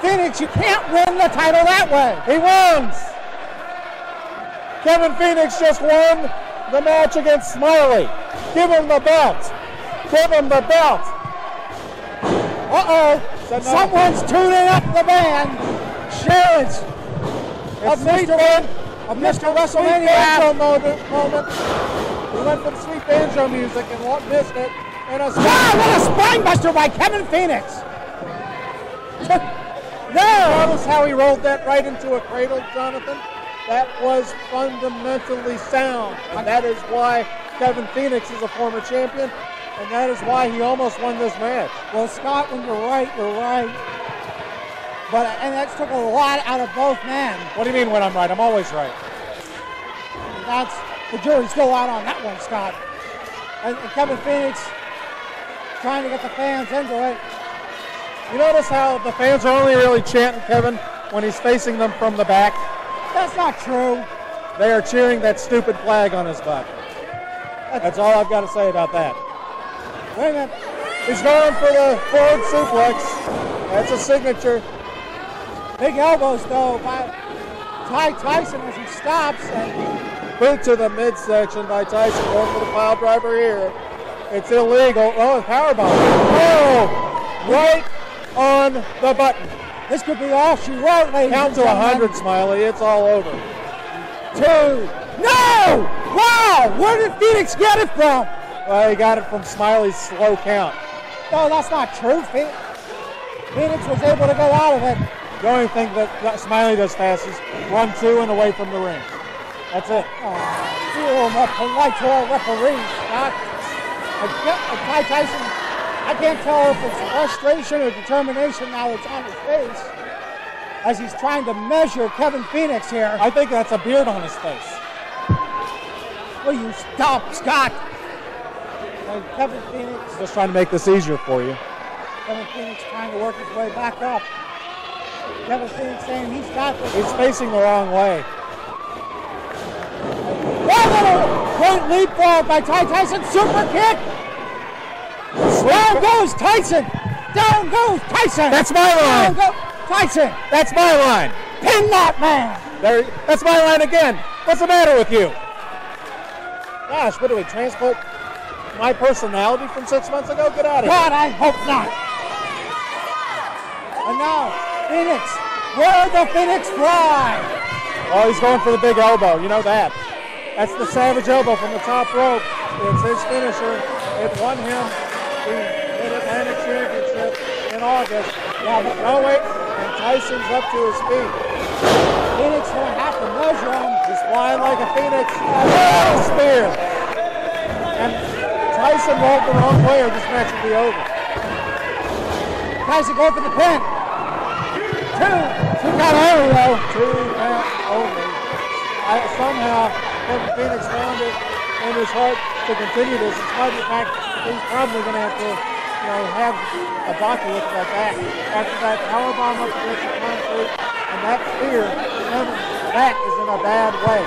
Phoenix, you can't win the title that way. He wins. Kevin Phoenix just won the match against Smiley. Give him the belt. Give him the belt. Uh-oh. Someone's tuning up the band. Sharon's of Mr. WrestleMania. Moment. We went from sweet banjo music and missed it. And what a spinebuster by Kevin Phoenix. No! Notice how he rolled that right into a cradle, Jonathan? That was fundamentally sound. And that is why Kevin Phoenix is a former champion. And that is why he almost won this match. Well, Scott, when you're right, you're right. And that took a lot out of both men. What do you mean when I'm right? I'm always right. That's the jury's still out on that one, Scott. And Kevin Phoenix trying to get the fans into it. You notice how the fans are only really chanting Kevin when he's facing them from the back? That's not true. They are cheering that stupid flag on his butt. That's all I've got to say about that. Wait a minute. He's going for the forward suplex. That's a signature. Big elbows, though, by Ty Tyson as he stops. And boot to the midsection by Tyson, going for the pile driver here. It's illegal. Oh, a powerbomb. Oh, right on the button. This could be all she wrote, ladies. Count to 100, Smiley. It's all over. 2. No! Wow! Where did Phoenix get it from? Well, he got it from Smiley's slow count. No, that's not true. Phoenix was able to go out of it. The only thing that Smiley does fast is run 2 and away from the ring. That's it. Feel more polite to our referee, Scott. Ty Tyson, I can't tell if it's frustration or determination now that's on his face as he's trying to measure Kevin Phoenix here. I think that's a beard on his face. Will you stop, Scott? And Kevin Phoenix. Just trying to make this easier for you. Kevin Phoenix trying to work his way back up. Kevin Phoenix saying he's got this. He's facing the wrong way. Great leapfrog by Ty Tyson. Super kick. Down goes Tyson. Down goes Tyson. That's my line. Down goes Tyson. That's my line. Pin that man. That's my line again. What's the matter with you? Gosh, what do we transport my personality from 6 months ago? Get out of here. God, I hope not. And now, Phoenix. Where the Phoenix fly? Oh, he's going for the big elbow. You know that. That's the savage elbow from the top rope. It's his finisher. It won him the Mid Atlantic Championship in August. Yeah, but no wait, and Tyson's up to his feet. Phoenix don't have to measure him. He's flying like a phoenix. Oh, spear. And Tyson rolled the wrong way, or this match will be over. Tyson going for the pin. 2 count only though. 2 count only. Somehow Kevin Phoenix found it in his heart to continue this, in spite of the fact he's probably going to have to, have a doctor look at that. After that powerbomb up against the concrete and that spear, that is in a bad way.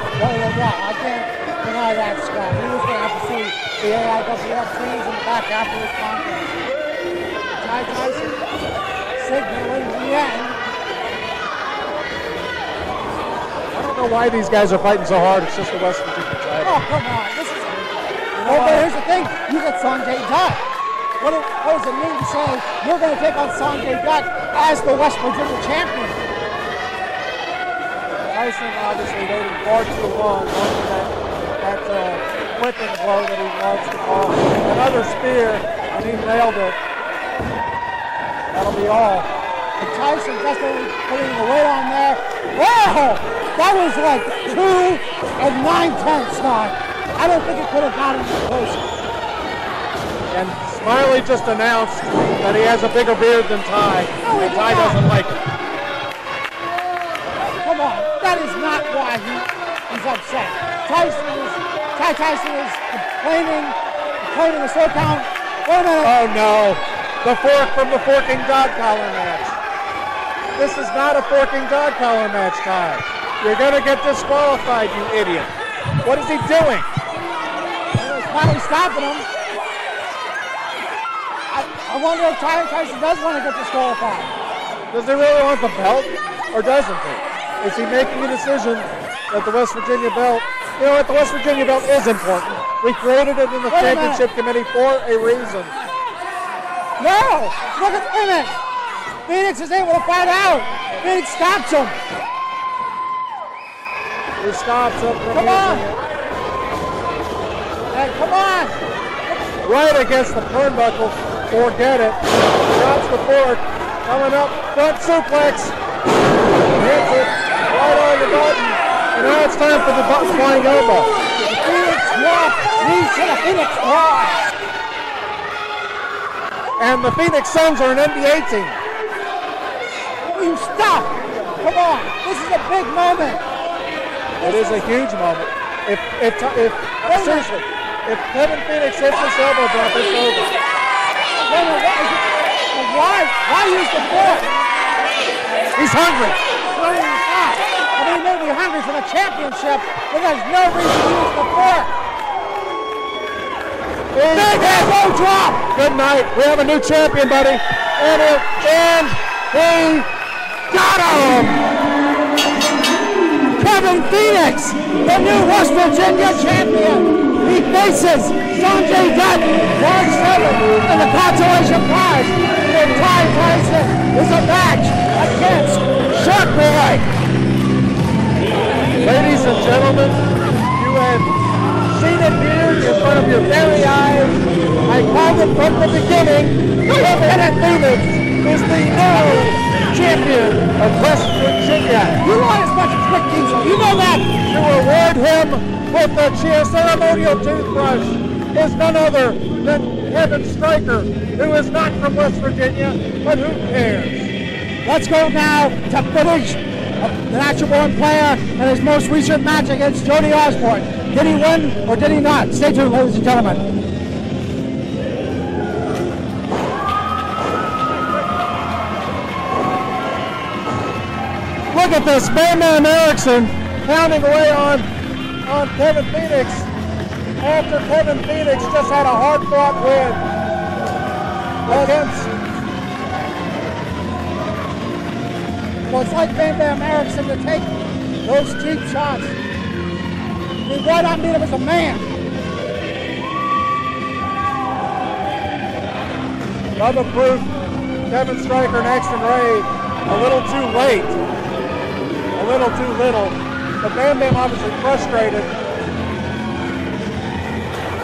Yeah, I can't deny that, Scott. He was going to have to see the AIWF teams in the back after this conference. Ty Tyson signaling the end. I don't know why these guys are fighting so hard. It's just the West Virginia title. Oh, come on. This is... but here's the thing. You got Sanjay Dutt. What does it mean to say you're going to take on Sanjay Dutt as the West Virginia champion? Tyson obviously waiting far too long that whipping blow that he loves to call. Another spear, and he nailed it. That'll be all. And Tyson just putting the weight on there. Wow! That was like 2 9/10, Scott. I don't think it could have gotten any closer. And Smiley just announced that he has a bigger beard than Ty, and Ty doesn't like it. Come on, that is not why he's upset. Ty Tyson is complaining a slow count. Wait a minute. Oh no, the fork from the forking dog collar match. This is not a forking dog collar match, Ty. You're going to get disqualified, you idiot. What is he doing? He's finally stopping him. I wonder if Ty Tyson does want to get disqualified. Does he really want the belt, or doesn't he? Is he making a decision that the West Virginia belt, you know what, the West Virginia belt is important. We created it in the championship committee for a reason. No! Look at Phoenix! Phoenix is able to fight out! Phoenix stops him! He stops him from Come on! Hey, come on! Right against the turnbuckle. Forget it. Drops the fork. Coming up, front suplex. Hits it right on the button. And now it's time for the flying elbow. The Phoenix drop leads to the Phoenix Cross. And the Phoenix Suns are an NBA team. You stop! Come on! This is a big moment. It is a huge moment. Seriously, if Kevin Phoenix hits this elbow drop, it's over. Why use the fork? He's hungry. No, he's not. I mean, he may be hungry for the championship, but there's no reason to use the fork. Big elbow drop. Good night. We have a new champion, buddy. And he got him. Kevin Phoenix, the new West Virginia champion. He faces Sanjay Dutt, March 7th, in the consolation prize. And Ty Tyson is a match against Shark Boy. Ladies and gentlemen, you have seen it here in front of your very eyes. I called it from the beginning. Kevin Phoenix is the new champion of West Virginia. You want as much as Rick Diesel, you know that. To reward him with the ceremonial toothbrush is none other than Kevin Stryker, who is not from West Virginia, but who cares? Let's go now to finish the natural born player in his most recent match against Jody Osborne. Did he win or did he not? Stay tuned, ladies and gentlemen. Look at this, Bam Bam Erickson pounding away on Kevin Phoenix after Kevin Phoenix just had a hard-fought win against. Well, it's like Bam Bam Erickson to take those cheap shots. He right on beat him as a man. Another proof, Kevin Stryker and Exton Ray a little too late. A little too little. But Bam Bam obviously frustrated.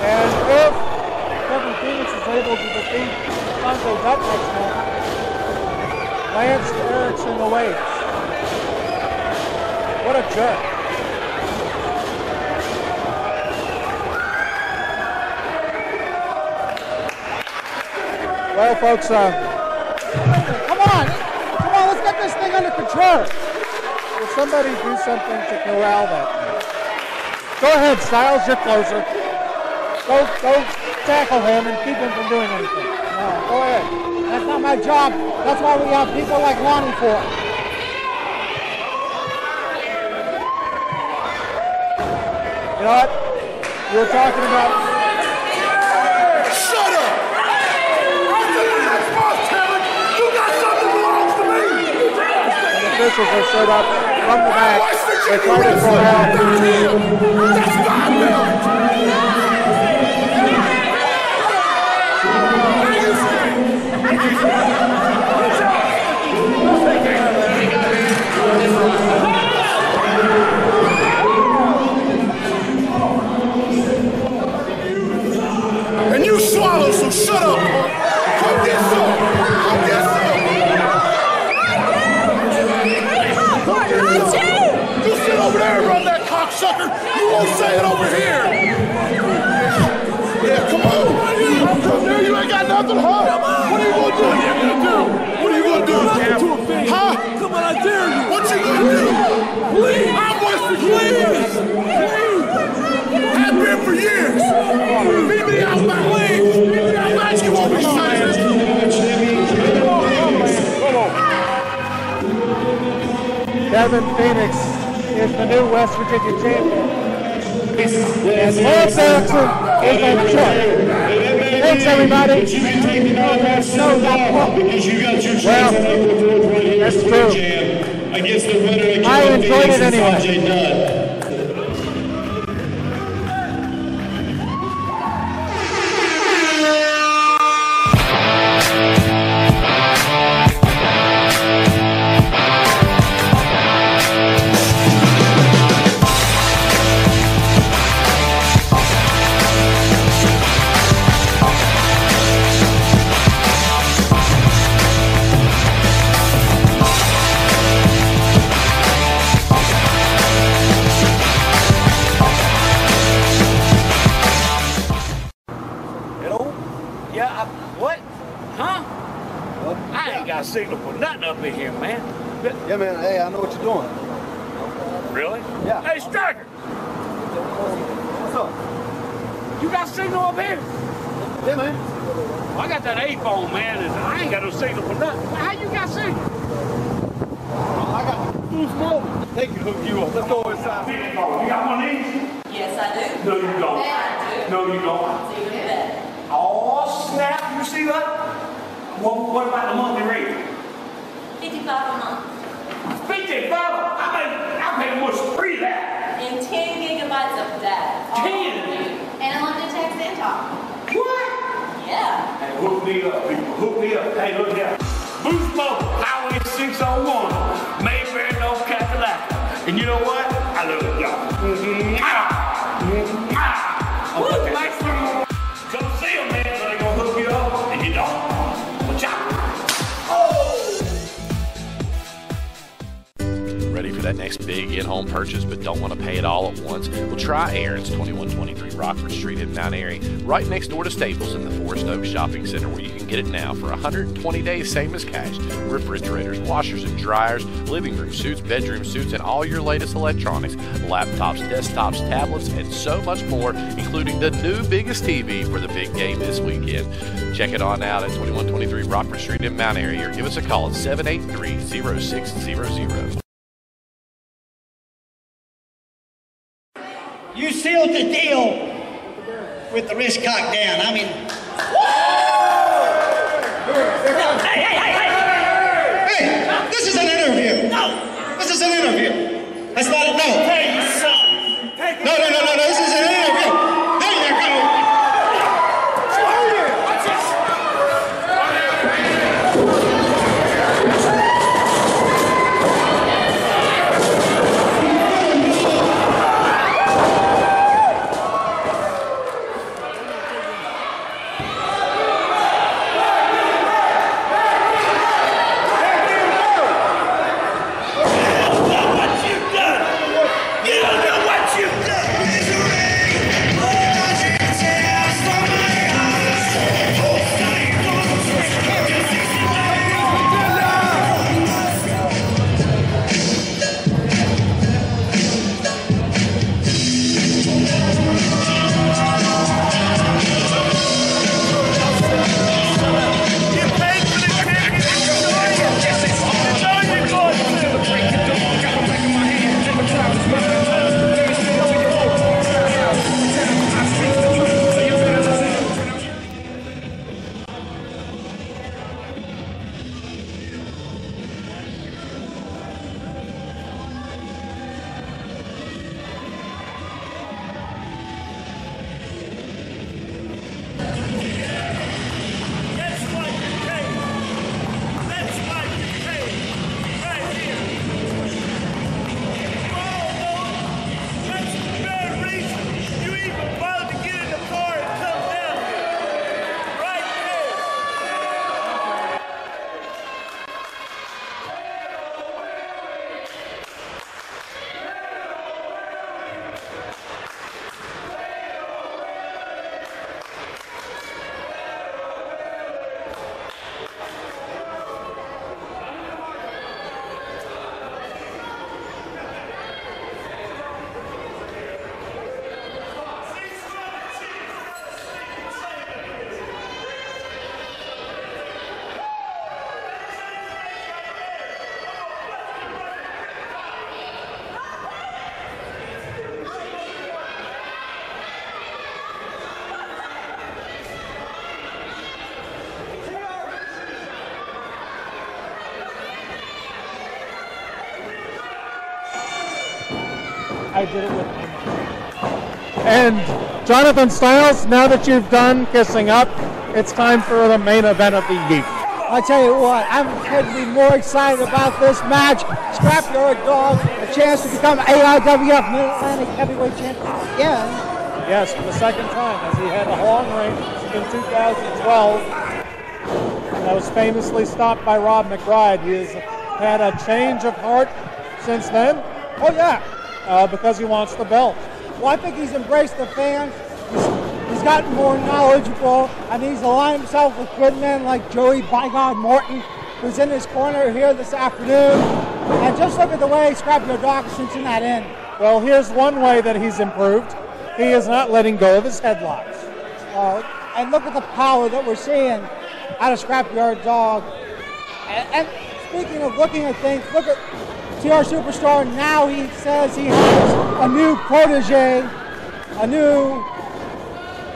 And if Kevin Phoenix is able to defeat Sanjay Dutt next month, Lance Erickson awaits. What a jerk. Well, folks, come on, let's get this thing under control. Will somebody do something to corral that man? Go ahead, Styles, you're closer. Go tackle him and keep him from doing anything. No, go ahead. That's not my job. That's why we have people like Lonnie for. You know what? You were talking about. Shut up! I'm the last boss, Kevin! You got something belongs to me! And officials have showed up from the back. They tried to corral. That's my belt! And you swallow, so shut up! Come get some! Come get some! You sit over there and run that cocksucker! You won't say it over here! Yeah, come on! Come there, you ain't got nothing, huh? What are you gonna do? What are you gonna do? Huh? Come on, I dare you! What you gonna do? Please! I'm West Virginia! Have been for years! Meet me out back! Meet me out back! You won't be saying Kevin Phoenix is the new West Virginia champion. And Lance Erickson is the champ. Thanks, everybody. know that book. Because you got your chance on April 4th right here at Split Jam against the winner of I enjoyed it anyway. Sanjay Dutt. Signal for nothing up in here, man. Yeah, man. Hey, I know what you're doing. Really? Yeah. Hey, Striker! What's up? You got signal up here? Yeah, man. Well, I got that A-phone, man, and I ain't got no signal for nothing. How you got signal? I got Boost Mobile. They can hook you up. Let's go inside. You got one of these? Yes, I do. No, you don't. Yeah, I do. No, you don't. So you do that. Oh, snap. You see that? What about the monthly rate? $55 a month. 55? I pay more than free that. And 10 gigabytes of data. 10? And unlimited text and talk. What? Yeah. Hey, hook me up, people. Hook me up. Hey, look here. Boost Mobile, Highway 601, Mayfair, North Carolina. And you know what? I love it, y'all. Woo, nice one. Come see them, man, so they gonna hook you up, and you don't. Watch out. Ready for that next big in-home purchase but don't want to pay it all at once? Well, try Aaron's 2123 Rockford Street in Mount Airy, right next door to Staples in the Forest Oaks Shopping Center, where you can get it now for 120 days, same as cash. Refrigerators, washers and dryers, living room suits, bedroom suits, and all your latest electronics, laptops, desktops, tablets, and so much more, including the new biggest TV for the big game this weekend. Check it on out at 2123 Rockford Street in Mount Airy, or give us a call at 783-0600. You sealed the deal with the wrist cocked down. I mean, hey, this is an interview. No, this is an interview. That's not a no. Hey, you son. No, this is an interview. There you go. I did it with my mind. And Jonathan Styles, now that you've done kissing up, it's time for the main event of the evening. I tell you what, I couldn't be more excited about this match. Scrapyard Dog, a chance to become AIWF Mid Atlantic Heavyweight Champion again. Yes, for the second time, as he had a long reign in 2012. That was famously stopped by Rob McBride. He has had a change of heart since then. Oh yeah, because he wants the belt. Well, I think he's embraced the fans. He's gotten more knowledgeable, and he's aligned himself with good men like Joey "By God" Morton, who's in his corner here this afternoon. And just look at the way Scrapyard Dog is cinching that in. Well, here's one way that he's improved. He is not letting go of his headlocks. And look at the power that we're seeing out of Scrapyard Dog. And speaking of looking at things, look at TR Superstar. Now he says he has a new protege, a new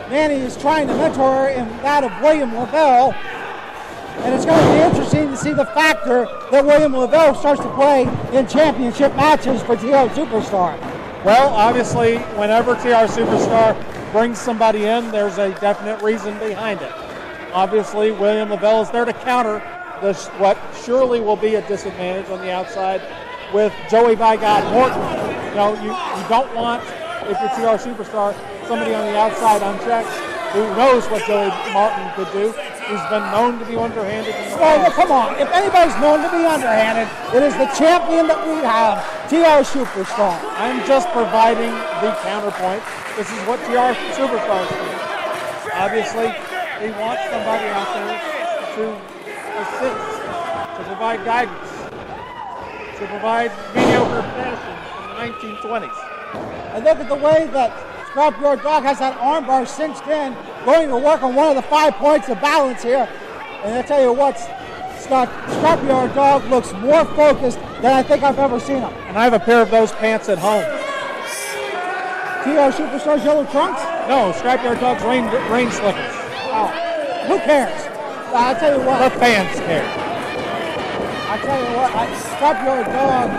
man he is trying to mentor in that of William Lavelle. And it's going to be interesting to see the factor that William Lavelle starts to play in championship matches for TR Superstar. Well, obviously, whenever TR Superstar brings somebody in, there's a definite reason behind it. Obviously, William Lavelle is there to counter what surely will be a disadvantage on the outside with Joey "By God" Morton. You know, you don't want, if you're TR Superstar, somebody on the outside unchecked who knows what Joey Martin could do. He's been known to be underhanded. Well, come on. If anybody's known to be underhanded, it is the champion that we have, TR Superstar. I'm just providing the counterpoint. This is what TR Superstar is doing. Obviously, he wants somebody out there to assist, to provide guidance, to provide mediocre fashion from the 1920s. And look at the way that Scrapyard Dog has that armbar cinched in, going to work on one of the 5 points of balance here. And I tell you what, Scrapyard Dog looks more focused than I think I've ever seen him. And I have a pair of those pants at home. TR Superstar's yellow trunks? No, Scrapyard Dog's rain slippers. Oh, who cares? I tell you what. The fans care. I tell you what, Scrapyard Dog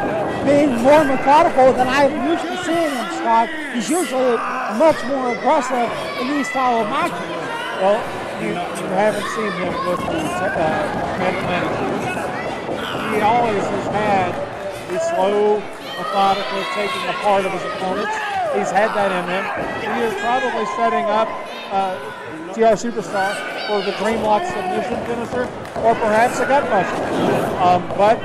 being more methodical than I'm used to seeing him, Scott. He's usually much more aggressive in these style of matches. Well, you haven't seen him with the Mid Atlantic. He always has had the slow, methodical taking apart of his opponents. He's had that in him. He is probably setting up TR Superstar for the Dreamlock submission finisher, or perhaps a gutbuster. But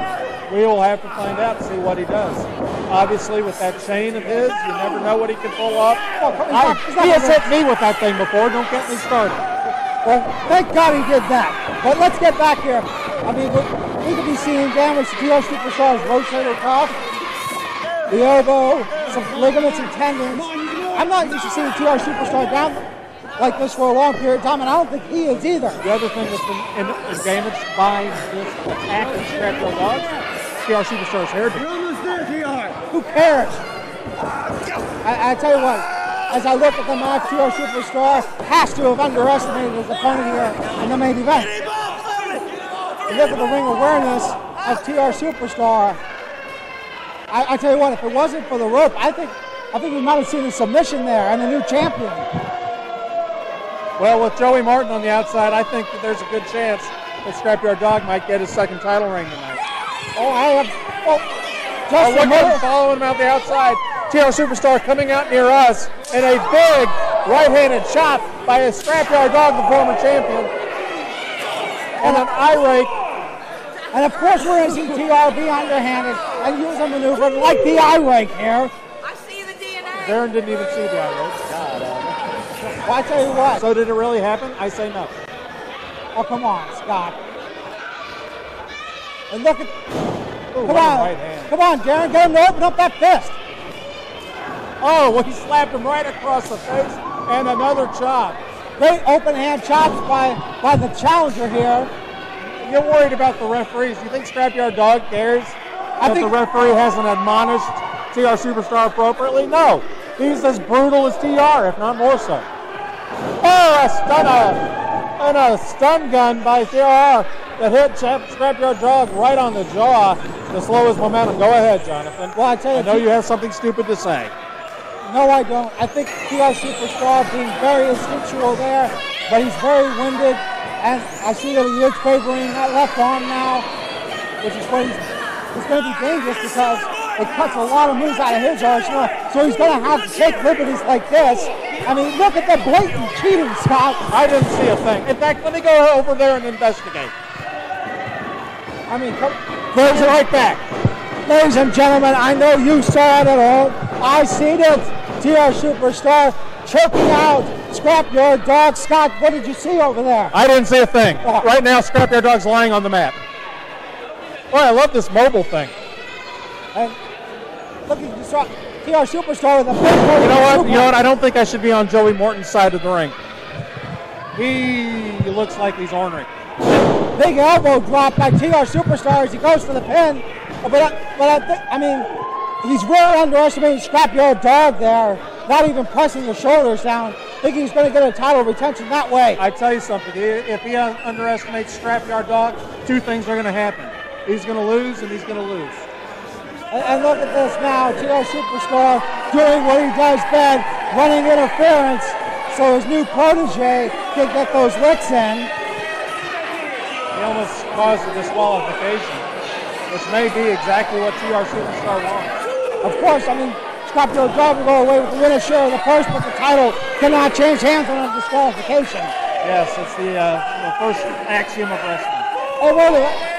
we will have to find out and see what he does. Obviously, with that chain of his, you never know what he can pull off. He has hit me with that thing before. Don't get me started. Well, thank God he did that. But let's get back here. I mean, we could be seeing damage to TR Superstar's rotator cuff, the elbow, some ligaments and tendons. I'm not used to seeing TR Superstar down like this for a long period of time, and I don't think he is either. The other thing that's been damaged by this attack of Scrapyard Dog, TR Superstar's hairdo. You're almost there, TR. Who cares? I tell you what, as I look at the match, TR Superstar has to have underestimated his opponent here in the main event. You look at the ring awareness of TR Superstar. I tell you what, if it wasn't for the rope, I think we might have seen a submission there and a new champion. Well, with Joey Martin on the outside, I think that there's a good chance that Scrapyard Dog might get his second title ring tonight. Oh, I have. Look at him following him out the outside. TR Superstar coming out near us, and a big right-handed chop by a Scrapyard Dog, the former champion, and an eye rake. And of course, we're going to see TR be underhanded and use a maneuver like the eye rake here. I see the DNA. Darren didn't even see the eye rake. Well, I tell you what. So did it really happen? I say no. Oh, come on, Scott. And look at. Ooh, come on. Right hand. Come on, Darren. Get him to open up that fist. Oh, well, he slapped him right across the face, and another chop. Great open hand chops by the challenger here. You're worried about the referees. You think Scrapyard Dog cares that the referee hasn't admonished TR Superstar appropriately? No. He's as brutal as TR, if not more so. Oh, a stun gun by TR that hit Scrapyard Dog right on the jaw to slow his momentum. Go ahead, Jonathan. Well, I tell you, I know you have something stupid to say. No, I don't. I think TR Superstar being very instinctual there, but he's very winded, and I see that he is favoring that left arm now, which is what he's going to be dangerous because it cuts a lot of moves out of his arsenal, so he's going to have to take liberties like this. I mean, look at the blatant cheating, Scott. I didn't see a thing. In fact, let me go over there and investigate. I mean, There's it right back. ladies and gentlemen, I know you saw it at home. I seen it. TR Superstar choking out Scrapyard Dog. Scott, what did you see over there? I didn't see a thing. Right now, Scrapyard Dog's lying on the mat. Boy, I love this mobile thing. And look, you saw TR Superstar with a big one. You know what? I don't think I should be on Joey Morton's side of the ring. He looks like he's ornery. Big elbow drop by TR Superstar as he goes for the pin. But I mean, he's really underestimating Scrapyard Dog there. Not even pressing the shoulders down. Thinking he's going to get a title retention that way. I tell you something. If he underestimates Scrapyard Dog, two things are going to happen. He's going to lose, and he's going to lose. And look at this now. TR Superstar doing what he does best, running interference, so his new protege can get those licks in. He almost caused a disqualification, which may be exactly what TR Superstar wants. Of course, I mean, Scrapyard Dog will go away with the winner's share of the purse, but the title cannot change hands on a disqualification. Yes, it's the first axiom of wrestling. Oh, wait a minute.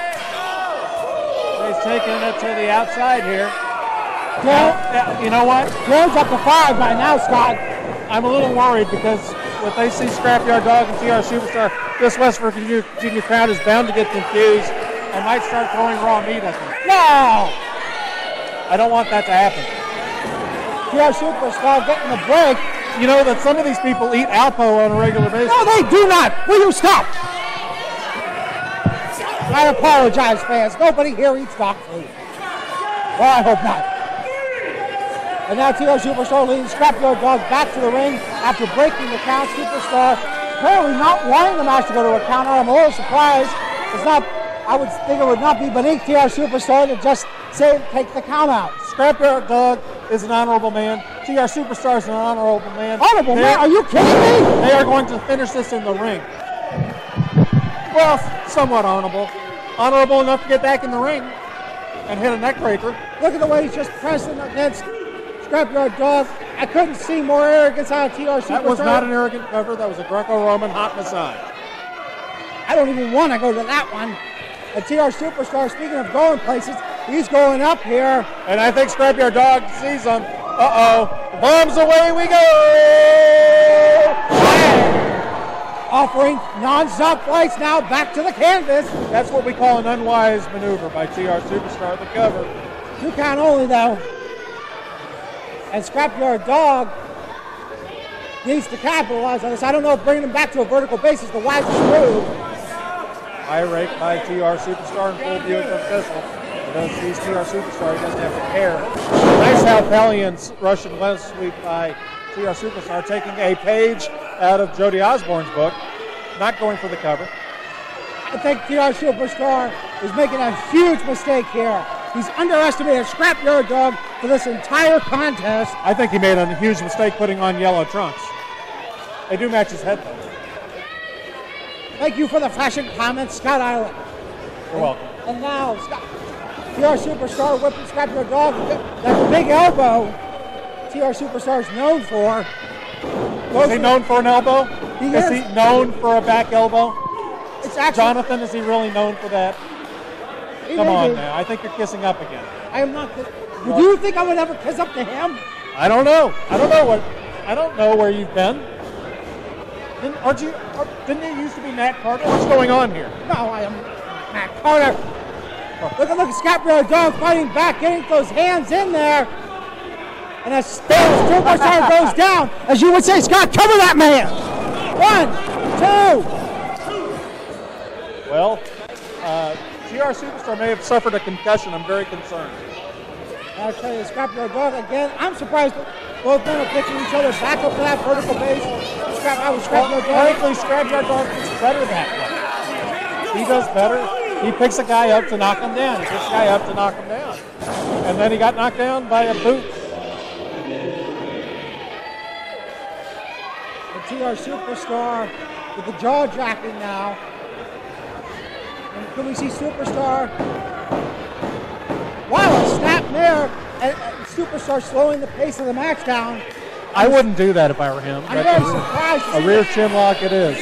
He's taking it to the outside here. Yeah. You know what? Jones up to 5 by now, Scott. I'm a little worried because if they see Scrapyard Dog and TR Superstar, this West Virginia junior crowd is bound to get confused and might start throwing raw meat at them. No! I don't want that to happen. TR Superstar getting the break. You know that some of these people eat Alpo on a regular basis. No, they do not. Will you stop? I apologize, fans. Nobody here eats dog food. Well, I hope not. And now TR Superstar leading Scrapyard Dog back to the ring after breaking the count. Superstar apparently not wanting the match to go to a count out. I'm a little surprised. It's not. I would think it would not be beneath TR Superstar to just say take the count out. Scrapyard Dog is an honorable man. TR Superstar is an honorable man. Honorable man? Are you kidding me? They are going to finish this in the ring. Well, somewhat honorable. Honorable enough to get back in the ring and hit a neck breaker. Look at the way he's just pressing against Scrapyard Dog. I couldn't see more arrogance out of TR Superstar. That was not an arrogant cover. That was a Greco-Roman hot massage. I don't even want to go to that one. And TR Superstar, speaking of going places, he's going up here. And I think Scrapyard Dog sees him. Uh-oh. Bombs away we go! Offering non-stop flights now back to the canvas. That's what we call an unwise maneuver by TR Superstar, the cover. 2 count only, though. And Scrapyard Dog needs to capitalize on this. I don't know if bringing him back to a vertical base is the wisest move. High rake by TR Superstar in full view of the official. Because he's TR Superstar, he doesn't have to care. Nice how Hellions Russian leg sweep by TR Superstar, taking a page out of Jody Osborne's book, not going for the cover. I think TR Superstar is making a huge mistake here. He's underestimated Scrapyard Dog for this entire contest. I think he made a huge mistake putting on yellow trunks. They do match his head, though. Thank you for the fashion comments, Scott Island. You're welcome. And now, TR Superstar whipping Scrapyard Dog. That big elbow TR Superstar is known for. Is he known for an elbow? Is he known for a back elbow? It's actually, Jonathan, is he really known for that? Come on now. I think you're kissing up again. I am not. Do you think I would ever kiss up to him? I don't know. I don't know where you've been. Didn't you used to be Matt Carter? What's going on here? No, I am Matt Carter. Look at Scrapyard Dog fighting back, getting those hands in there. And as Superstar goes down, as you would say, Scott, cover that man. 1, 2. Well, TR Superstar may have suffered a concussion. I'm very concerned. I'll tell you, Scrapyard Dog again. I'm surprised that both men are picking each other back up to that vertical base. Frankly, Scrapyard Dog is better that way. He does better. He picks a guy up to knock him down. He picks a guy up to knock him down. And then he got knocked down by a boot. TR Superstar with the jaw jacking now. And can we see Superstar? Wow, a snap there. And Superstar slowing the pace of the match down. I wouldn't do that if I were him. I'm very surprised. A rear chin lock it is.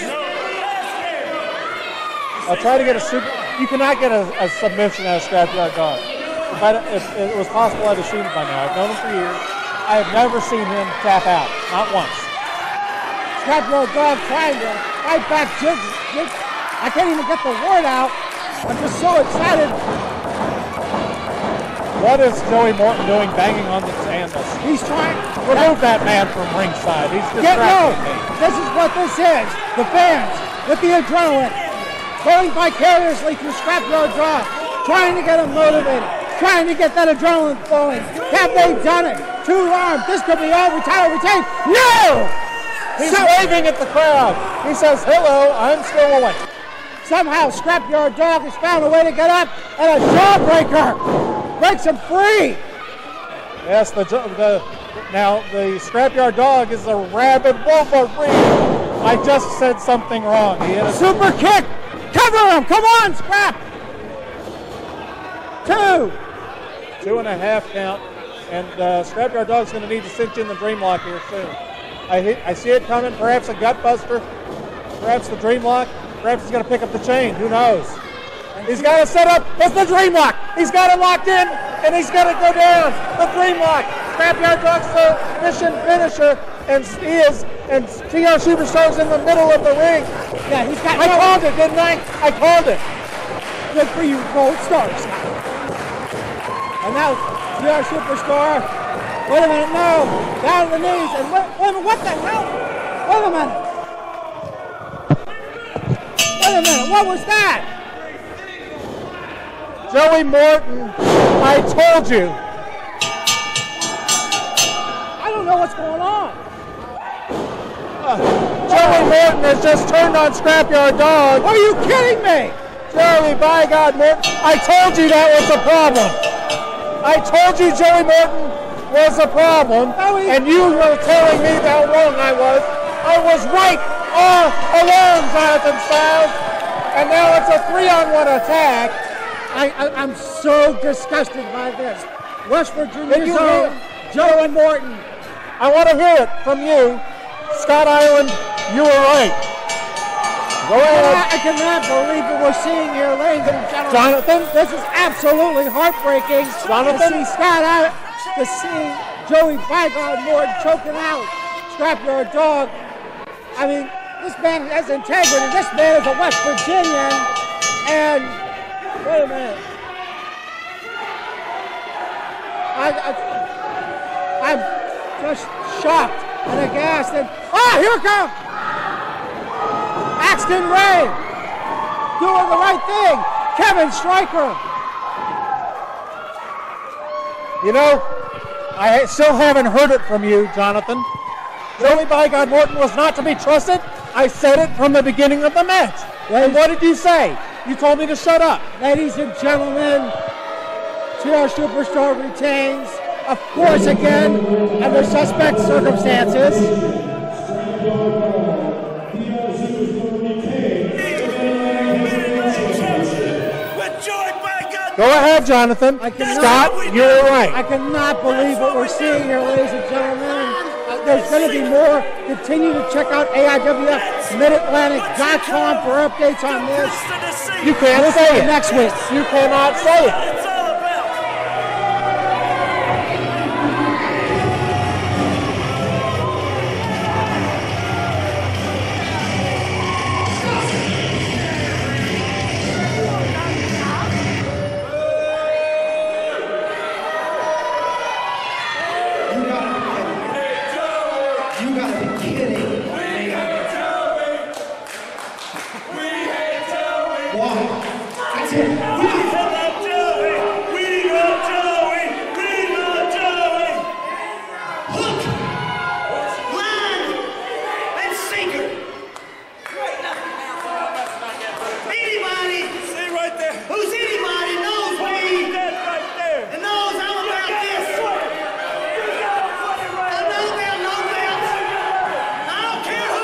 I'll try to get a super. You cannot get a submission out of Scrapyard Dog. If it was possible, I'd have seen it by now. I've known him for years. I have never seen him tap out, not once. Scrapyard Dog trying to fight back Jigs. I can't even get the word out. I'm just so excited. What is Joey Morton doing banging on the canvas? He's trying. Remove that man from ringside. He's distracting me. This is what this is. The fans with the adrenaline going vicariously through Scrapyard Dog, trying to get him motivated, trying to get that adrenaline flowing. Have they done it? 2 rounds. This could be over. Tyler retained. No! He's waving at the crowd. He says, hello, I'm still awake. Somehow Scrapyard Dog has found a way to get up, and a jawbreaker breaks him free. Yes, now the Scrapyard Dog is a rabid Wolverine. I just said something wrong. He hit a super kick. Cover him. Come on, Scrap. 2. 2.5 count. And Scrapyard Dog's going to need to cinch in the dream lock here soon. I see it coming. Perhaps a gut buster. Perhaps the dream lock. Perhaps he's going to pick up the chain. Who knows? He's got to set up. It's the dream lock. He's got it locked in, and he's going to go down. The dream lock. Scrapyard Dog's the mission finisher, and he is. And TR Superstar's in the middle of the ring. Yeah, he's got. I called it, didn't I? I called it. Good for you, Gold Stars. And now TR Superstar. Wait a minute, no. Down to the knees. And wait a minute, what the hell? Wait a minute. Wait a minute, what was that? Joey Morton, I told you. I don't know what's going on. Joey Morton has just turned on Scrapyard Dog. Are you kidding me? Joey, by God, Morton, I told you that was a problem. I told you Joey Morton was a problem, and you were telling me how wrong I was. I was right all along, Jonathan Styles, and now it's a 3-on-1 attack. I'm so disgusted by this. West Virginia zone, Joey Morton. I want to hear it from you. Scott Island, you were right. Go ahead. I cannot believe what we're seeing here, ladies and gentlemen. Jonathan? This is absolutely heartbreaking. Jonathan? To see Scott Island, to see Joey Bygone Morton choking out Scrapyard Dog. I mean, this man has integrity. This man is a West Virginian. And, wait a minute. I'm just shocked and aghast. And, here it comes! Axton Ray doing the right thing. Kevin Stryker. You know, I still haven't heard it from you, Jonathan. Joey Bygone Morton was not to be trusted. I said it from the beginning of the match. And what did you say? You told me to shut up. Ladies and gentlemen, TR Superstar retains, of course, again, under suspect circumstances. Go ahead, Jonathan. Scott, you're right. I cannot believe what we're seeing here, ladies and gentlemen. There's going to be more. Continue to check out AIWF Mid Atlantic.com for updates on this. You can't say it next week. You cannot say it. I don't care who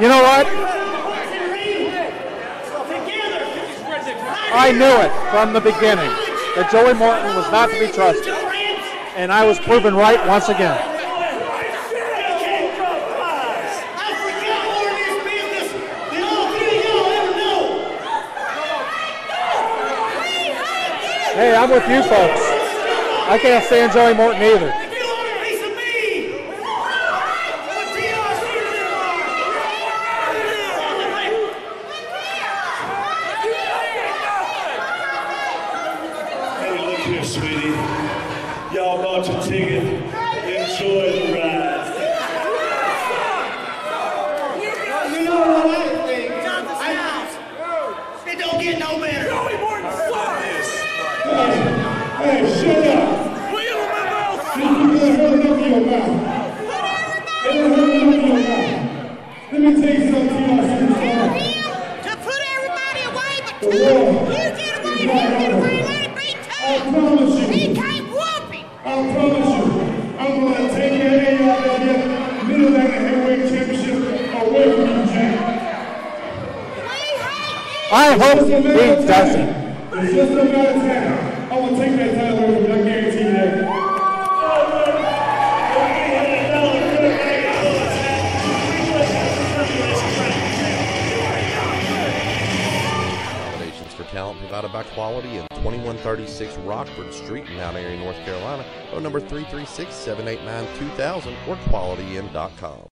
You know what? I knew it from the beginning that Joey Morton was not to be trusted. And I was proven right once again. Hey, I'm with you folks. I can't stand Joey Morton either. Hey, look here, sweetie. Y'all bought your ticket. Enjoy the ride. You know what I think? It don't get no better. Hey, shut up. Will you remember? This is gonna hurt your mouth. It'll hurt your mouth. Let me tell you something to y'all. To put everybody away but two. You get away, you get away, let it be two. I promise you. He can't whoop him. I promise you. I'm gonna take your AIWF Mid Atlantic Heavyweight Championship away from you, Jack. I hope he doesn't. It's just a matter of time. I will take that title away from you. I guarantee you that. Nominations for talent provided by Quality in 2136 Rockford Street in Mount Airy, North Carolina. Phone number 336-789-2000 or qualityinn.com.